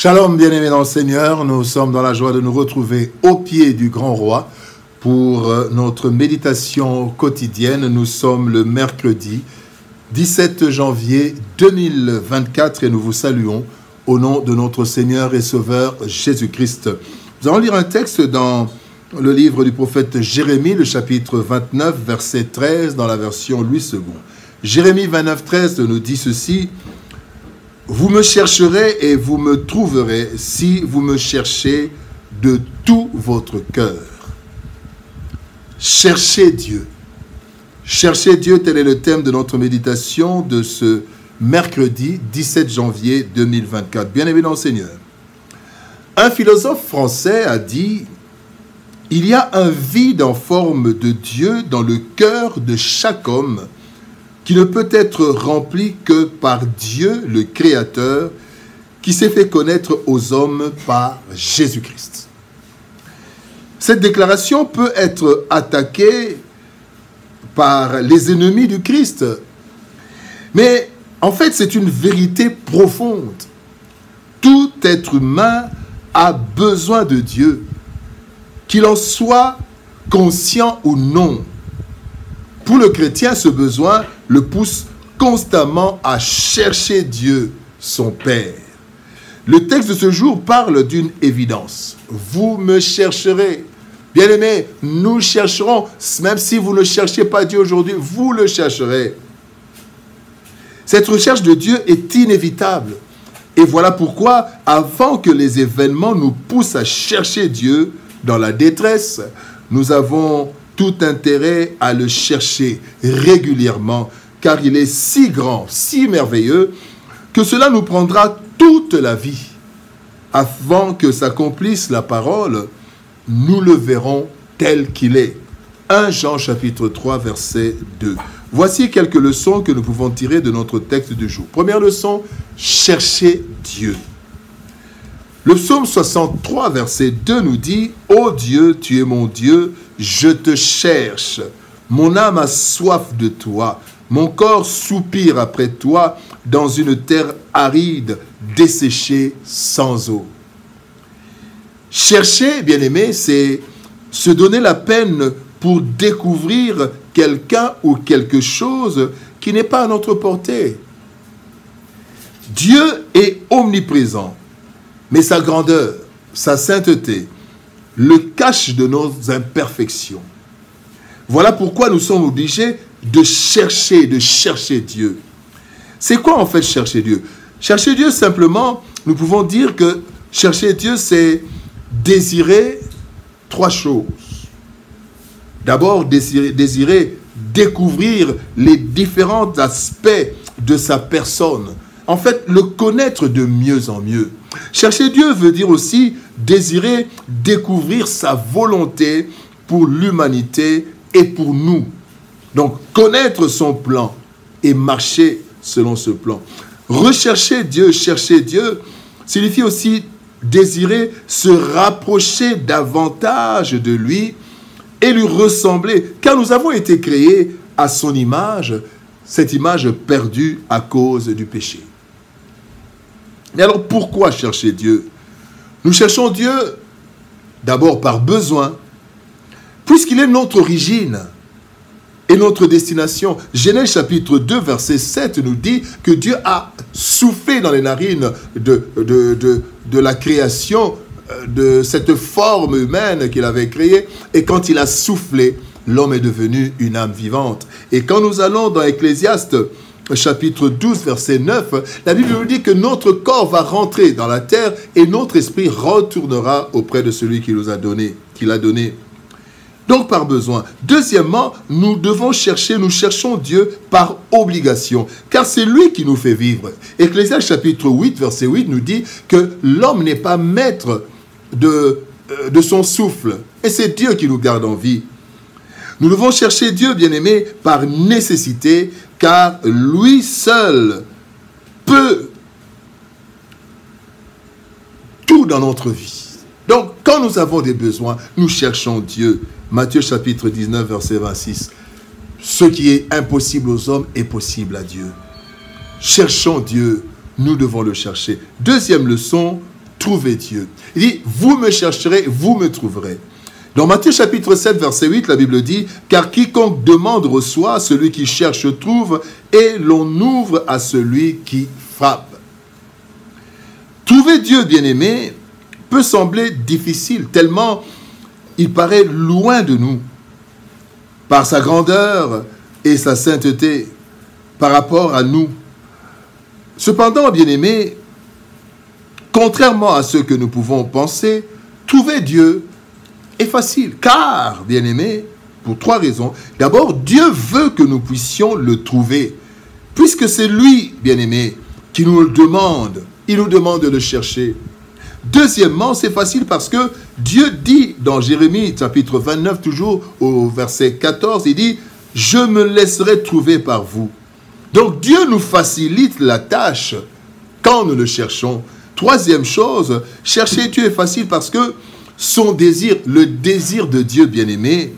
Shalom, bien-aimés dans le Seigneur, nous sommes dans la joie de nous retrouver au pied du grand roi pour notre méditation quotidienne. Nous sommes le mercredi 17 janvier 2024 et nous vous saluons au nom de notre Seigneur et Sauveur Jésus-Christ. Nous allons lire un texte dans le livre du prophète Jérémie, le chapitre 29, verset 13, dans la version Louis II. Jérémie 29, 13 nous dit ceci: « Vous me chercherez et vous me trouverez si vous me cherchez de tout votre cœur. » Cherchez Dieu. Cherchez Dieu, tel est le thème de notre méditation de ce mercredi 17 janvier 2024. Bien-aimés dans le Seigneur, un philosophe français a dit: « Il y a un vide en forme de Dieu dans le cœur de chaque homme qui ne peut être rempli que par Dieu, le Créateur, qui s'est fait connaître aux hommes par Jésus-Christ. » Cette déclaration peut être attaquée par les ennemis du Christ. Mais en fait, c'est une vérité profonde. Tout être humain a besoin de Dieu, qu'il en soit conscient ou non. Pour le chrétien, ce besoin le pousse constamment à chercher Dieu, son Père. Le texte de ce jour parle d'une évidence. Vous me chercherez. Bien-aimés, nous chercherons, même si vous ne cherchez pas Dieu aujourd'hui, vous le chercherez. Cette recherche de Dieu est inévitable. Et voilà pourquoi, avant que les événements nous poussent à chercher Dieu dans la détresse, nous avons tout intérêt à le chercher régulièrement, car il est si grand, si merveilleux, que cela nous prendra toute la vie. Avant que s'accomplisse la parole, nous le verrons tel qu'il est. 1 Jean chapitre 3, verset 2. Voici quelques leçons que nous pouvons tirer de notre texte du jour. Première leçon, chercher Dieu. Le psaume 63, verset 2 nous dit: « Ô Dieu, tu es mon Dieu, je te cherche. Mon âme a soif de toi. Mon corps soupire après toi dans une terre aride, desséchée sans eau. » Chercher, bien-aimé, c'est se donner la peine pour découvrir quelqu'un ou quelque chose qui n'est pas à notre portée. Dieu est omniprésent, mais sa grandeur, sa sainteté, le cache de nos imperfections. Voilà pourquoi nous sommes obligés de chercher Dieu. C'est quoi en fait chercher Dieu? Chercher Dieu, simplement, nous pouvons dire que chercher Dieu, c'est désirer trois choses. D'abord, désirer découvrir les différents aspects de sa personne. En fait, le connaître de mieux en mieux. Chercher Dieu veut dire aussi désirer découvrir sa volonté pour l'humanité et pour nous. Donc, connaître son plan et marcher selon ce plan. Rechercher Dieu, chercher Dieu, signifie aussi désirer se rapprocher davantage de lui et lui ressembler, car nous avons été créés à son image, cette image perdue à cause du péché. Mais alors pourquoi chercher Dieu? Nous cherchons Dieu d'abord par besoin, puisqu'il est notre origine et notre destination. Genèse chapitre 2, verset 7 nous dit que Dieu a soufflé dans les narines de la création, de cette forme humaine qu'il avait créée, et quand il a soufflé, l'homme est devenu une âme vivante. Et quand nous allons dans Ecclésiaste chapitre 12, verset 9, la Bible nous dit que notre corps va rentrer dans la terre et notre esprit retournera auprès de celui qui nous a donné, qui l'a donné. Donc par besoin. Deuxièmement, nous cherchons Dieu par obligation, car c'est lui qui nous fait vivre. Ecclésiaste chapitre 8, verset 8 nous dit que l'homme n'est pas maître de son souffle, et c'est Dieu qui nous garde en vie. Nous devons chercher Dieu, bien-aimé, par nécessité, car lui seul peut tout dans notre vie. Donc, quand nous avons des besoins, nous cherchons Dieu. Matthieu chapitre 19, verset 26. Ce qui est impossible aux hommes est possible à Dieu. Cherchons Dieu, nous devons le chercher. Deuxième leçon, trouver Dieu. Il dit, vous me chercherez, vous me trouverez. Dans Matthieu chapitre 7, verset 8, la Bible dit, car quiconque demande reçoit, celui qui cherche trouve, et l'on ouvre à celui qui frappe. Trouver Dieu, bien-aimé, peut sembler difficile, tellement il paraît loin de nous, par sa grandeur et sa sainteté, par rapport à nous. Cependant, bien-aimé, contrairement à ce que nous pouvons penser, trouver Dieu est facile, car, bien-aimé, pour trois raisons. D'abord, Dieu veut que nous puissions le trouver, puisque c'est lui, bien-aimé, qui nous le demande. Il nous demande de le chercher. Deuxièmement, c'est facile parce que Dieu dit dans Jérémie, chapitre 29, toujours au verset 14, il dit « Je me laisserai trouver par vous ». Donc, Dieu nous facilite la tâche quand nous le cherchons. Troisième chose, chercher Dieu est facile parce que son désir, le désir de Dieu bien-aimé,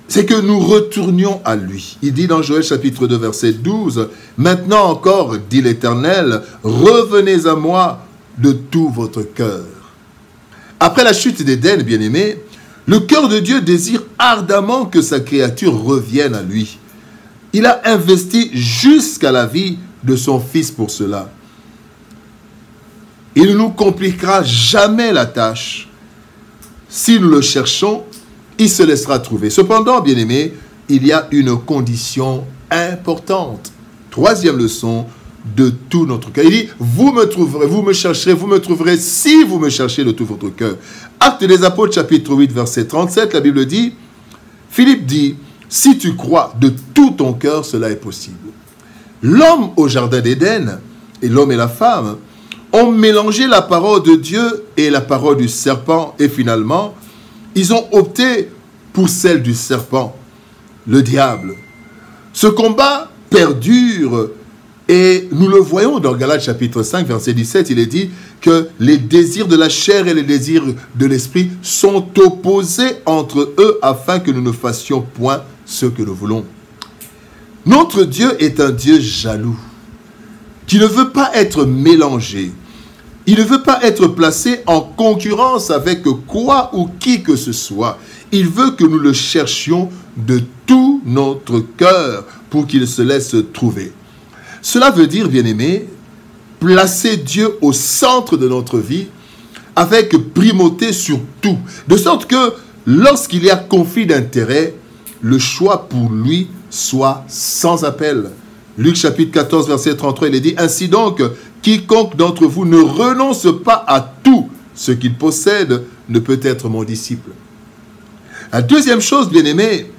c'est que nous retournions à lui. Il dit dans Joël chapitre 2 verset 12, « Maintenant encore, dit l'Éternel, revenez à moi de tout votre cœur. » Après la chute d'Éden, bien-aimé, le cœur de Dieu désire ardemment que sa créature revienne à lui. Il a investi jusqu'à la vie de son Fils pour cela. Il ne nous compliquera jamais la tâche. Si nous le cherchons, il se laissera trouver. Cependant, bien-aimé, il y a une condition importante. Troisième leçon, de tout notre cœur. Il dit, vous me trouverez, vous me chercherez, vous me trouverez si vous me cherchez de tout votre cœur. Actes des Apôtres, chapitre 8, verset 37, la Bible dit, Philippe dit, si tu crois de tout ton cœur, cela est possible. L'homme au jardin d'Éden, et l'homme et la femme, ont mélangé la parole de Dieu et la parole du serpent, et finalement, ils ont opté pour celle du serpent, le diable. Ce combat perdure, et nous le voyons dans Galates chapitre 5, verset 17, il est dit que les désirs de la chair et les désirs de l'esprit sont opposés entre eux afin que nous ne fassions point ce que nous voulons. Notre Dieu est un Dieu jaloux, qui ne veut pas être mélangé. Il ne veut pas être placé en concurrence avec quoi ou qui que ce soit. Il veut que nous le cherchions de tout notre cœur pour qu'il se laisse trouver. Cela veut dire, bien-aimé, placer Dieu au centre de notre vie avec primauté sur tout. De sorte que lorsqu'il y a conflit d'intérêts, le choix pour lui soit sans appel. Luc chapitre 14, verset 33, il est dit, « Ainsi donc, quiconque d'entre vous ne renonce pas à tout ce qu'il possède ne peut être mon disciple. » La deuxième chose, bien-aimé,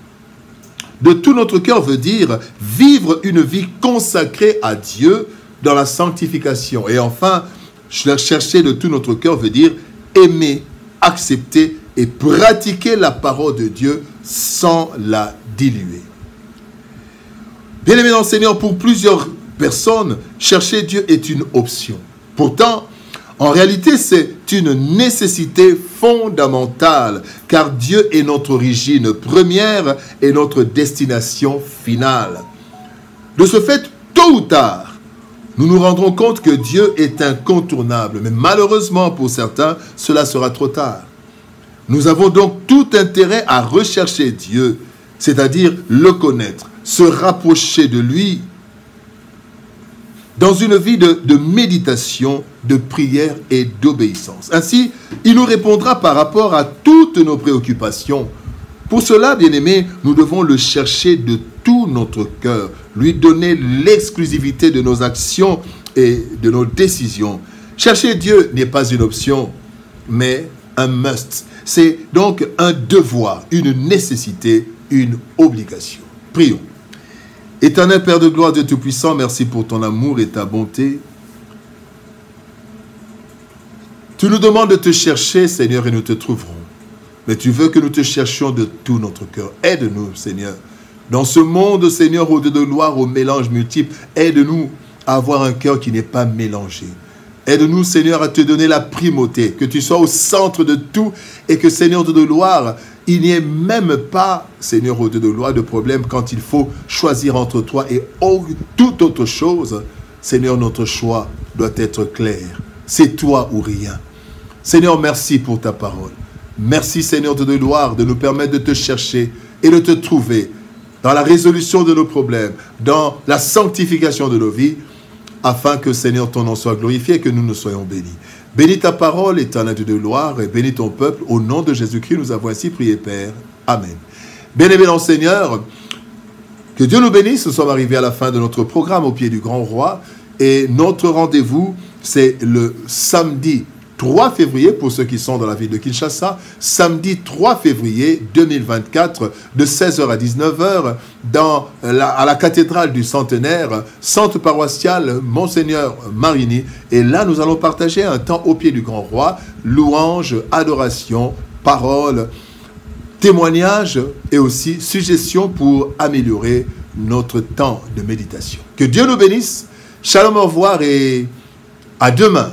de tout notre cœur veut dire vivre une vie consacrée à Dieu dans la sanctification. Et enfin, chercher de tout notre cœur veut dire aimer, accepter et pratiquer la parole de Dieu sans la diluer. Bien-aimés dans le Seigneur, pour plusieurs personnes, chercher Dieu est une option. Pourtant, en réalité, c'est une nécessité fondamentale, car Dieu est notre origine première et notre destination finale. De ce fait, tôt ou tard, nous nous rendrons compte que Dieu est incontournable, mais malheureusement pour certains, cela sera trop tard. Nous avons donc tout intérêt à rechercher Dieu, c'est-à-dire le connaître, se rapprocher de lui, dans une vie de méditation, de prière et d'obéissance. Ainsi, il nous répondra par rapport à toutes nos préoccupations. Pour cela, bien-aimés, nous devons le chercher de tout notre cœur, lui donner l'exclusivité de nos actions et de nos décisions. Chercher Dieu n'est pas une option, mais un must. C'est donc un devoir, une nécessité, une obligation. Prions. Éternel Père de gloire, Dieu Tout-Puissant, merci pour ton amour et ta bonté. Tu nous demandes de te chercher, Seigneur, et nous te trouverons. Mais tu veux que nous te cherchions de tout notre cœur. Aide-nous, Seigneur. Dans ce monde, Seigneur, au-delà de gloire, au mélange multiple, aide-nous à avoir un cœur qui n'est pas mélangé. Aide-nous, Seigneur, à te donner la primauté, que tu sois au centre de tout et que, Seigneur de gloire, il n'y ait même pas, Seigneur, au-delà de gloire, de problème quand il faut choisir entre toi et toute autre chose. Seigneur, notre choix doit être clair. C'est toi ou rien. Seigneur, merci pour ta parole. Merci, Seigneur de gloire, de nous permettre de te chercher et de te trouver dans la résolution de nos problèmes, dans la sanctification de nos vies, afin que, Seigneur, ton nom soit glorifié et que nous soyons bénis. Bénis ta parole, éternel de gloire, et bénis ton peuple. Au nom de Jésus-Christ, nous avons ainsi prié, Père. Amen. Bien-aimés dans le Seigneur, que Dieu nous bénisse. Nous sommes arrivés à la fin de notre programme au pied du Grand Roi. Et notre rendez-vous, c'est le samedi 3 février, pour ceux qui sont dans la ville de Kinshasa, samedi 3 février 2024, de 16h à 19h, à la cathédrale du Centenaire, centre paroissial Monseigneur Marini. Et là, nous allons partager un temps au pied du Grand Roi, louange, adoration, parole, témoignage et aussi suggestions pour améliorer notre temps de méditation. Que Dieu nous bénisse. Shalom, au revoir et à demain.